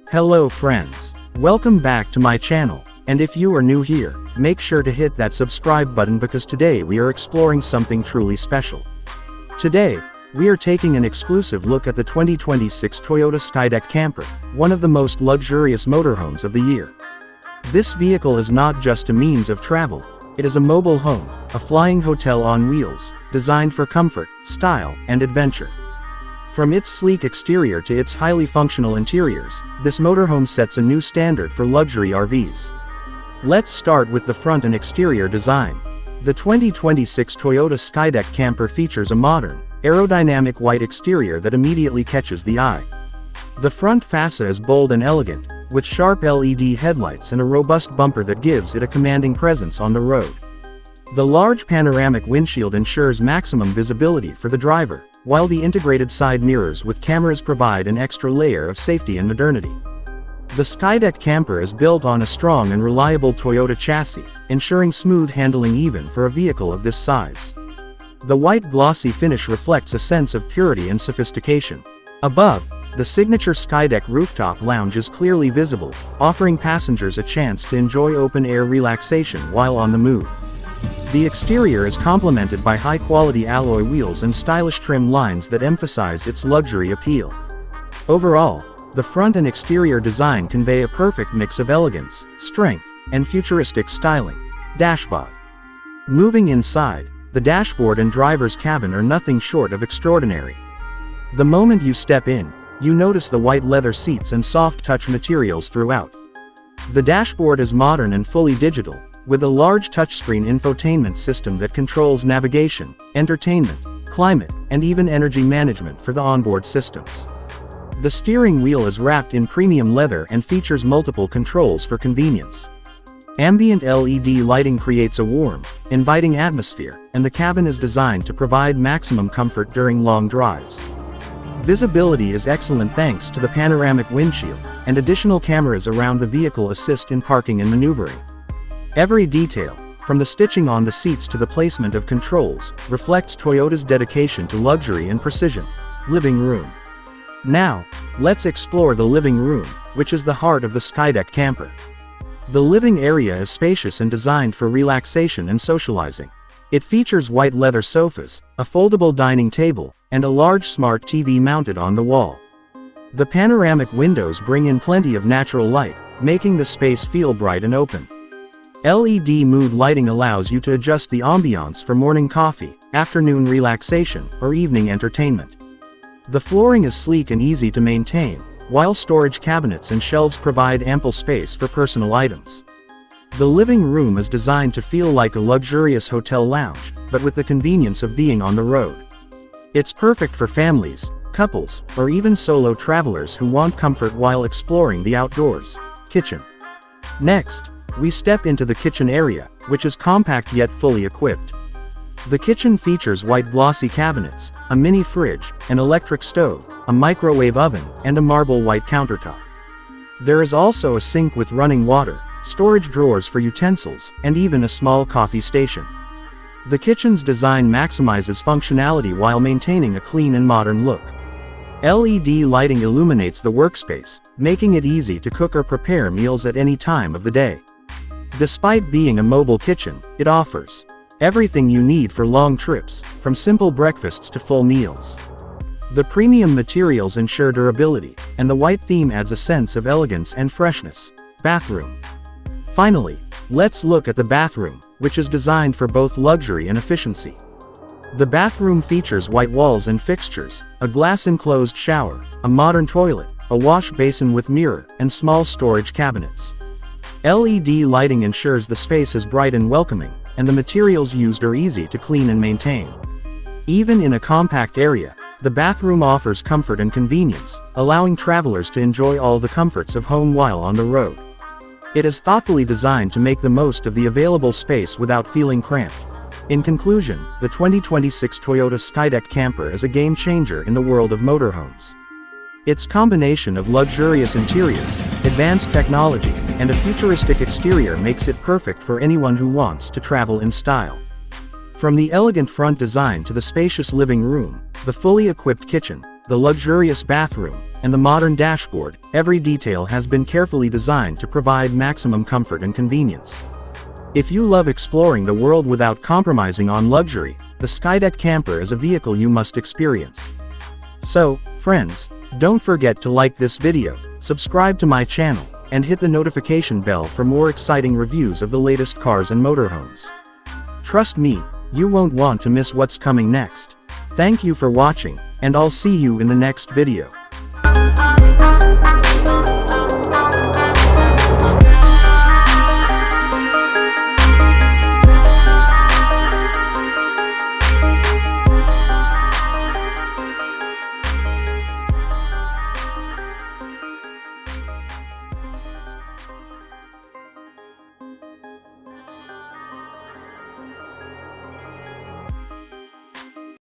Hello friends. Welcome back to my channel, and if you are new here, make sure to hit that subscribe button because today we are exploring something truly special. Today, we are taking an exclusive look at the 2026 Toyota Skydeck Camper, one of the most luxurious motorhomes of the year. This vehicle is not just a means of travel, it is a mobile home, a flying hotel on wheels, designed for comfort, style, and adventure. From its sleek exterior to its highly functional interiors, this motorhome sets a new standard for luxury RVs. Let's start with the front and exterior design. The 2026 Toyota Skydeck Camper features a modern, aerodynamic white exterior that immediately catches the eye. The front fascia is bold and elegant, with sharp LED headlights and a robust bumper that gives it a commanding presence on the road. The large panoramic windshield ensures maximum visibility for the driver, while the integrated side mirrors with cameras provide an extra layer of safety and modernity. The Skydeck Camper is built on a strong and reliable Toyota chassis, ensuring smooth handling even for a vehicle of this size. The white glossy finish reflects a sense of purity and sophistication. Above, the signature Skydeck rooftop lounge is clearly visible, offering passengers a chance to enjoy open-air relaxation while on the move. The exterior is complemented by high-quality alloy wheels and stylish trim lines that emphasize its luxury appeal. Overall, the front and exterior design convey a perfect mix of elegance, strength, and futuristic styling. Dashboard. Moving inside, the dashboard and driver's cabin are nothing short of extraordinary. The moment you step in, you notice the white leather seats and soft touch materials throughout. The dashboard is modern and fully digital, with a large touchscreen infotainment system that controls navigation, entertainment, climate, and even energy management for the onboard systems. The steering wheel is wrapped in premium leather and features multiple controls for convenience. Ambient LED lighting creates a warm, inviting atmosphere, and the cabin is designed to provide maximum comfort during long drives. Visibility is excellent thanks to the panoramic windshield, and additional cameras around the vehicle assist in parking and maneuvering. Every detail, from the stitching on the seats to the placement of controls, reflects Toyota's dedication to luxury and precision. Living room. Now, let's explore the living room, which is the heart of the Skydeck Camper. The living area is spacious and designed for relaxation and socializing. It features white leather sofas, a foldable dining table, and a large smart TV mounted on the wall. The panoramic windows bring in plenty of natural light, making the space feel bright and open. LED mood lighting allows you to adjust the ambiance for morning coffee, afternoon relaxation, or evening entertainment. The flooring is sleek and easy to maintain, while storage cabinets and shelves provide ample space for personal items. The living room is designed to feel like a luxurious hotel lounge, but with the convenience of being on the road. It's perfect for families, couples, or even solo travelers who want comfort while exploring the outdoors. Kitchen. Next, we step into the kitchen area, which is compact yet fully equipped. The kitchen features white glossy cabinets, a mini fridge, an electric stove, a microwave oven, and a marble white countertop. There is also a sink with running water, storage drawers for utensils, and even a small coffee station. The kitchen's design maximizes functionality while maintaining a clean and modern look. LED lighting illuminates the workspace, making it easy to cook or prepare meals at any time of the day. Despite being a mobile kitchen, it offers everything you need for long trips, from simple breakfasts to full meals. The premium materials ensure durability, and the white theme adds a sense of elegance and freshness. Bathroom. Finally, let's look at the bathroom, which is designed for both luxury and efficiency. The bathroom features white walls and fixtures, a glass-enclosed shower, a modern toilet, a wash basin with mirror, and small storage cabinets. LED lighting ensures the space is bright and welcoming, and the materials used are easy to clean and maintain. Even in a compact area, the bathroom offers comfort and convenience, allowing travelers to enjoy all the comforts of home while on the road. It is thoughtfully designed to make the most of the available space without feeling cramped. In conclusion, the 2026 Toyota Skydeck Camper is a game-changer in the world of motorhomes. Its combination of luxurious interiors, advanced technology, and a futuristic exterior makes it perfect for anyone who wants to travel in style. From the elegant front design to the spacious living room, the fully equipped kitchen, the luxurious bathroom, and the modern dashboard, every detail has been carefully designed to provide maximum comfort and convenience. If you love exploring the world without compromising on luxury, the Skydeck Camper is a vehicle you must experience. So, friends, don't forget to like this video, subscribe to my channel, and hit the notification bell for more exciting reviews of the latest cars and motorhomes. Trust me, you won't want to miss what's coming next. Thank you for watching, and I'll see you in the next video.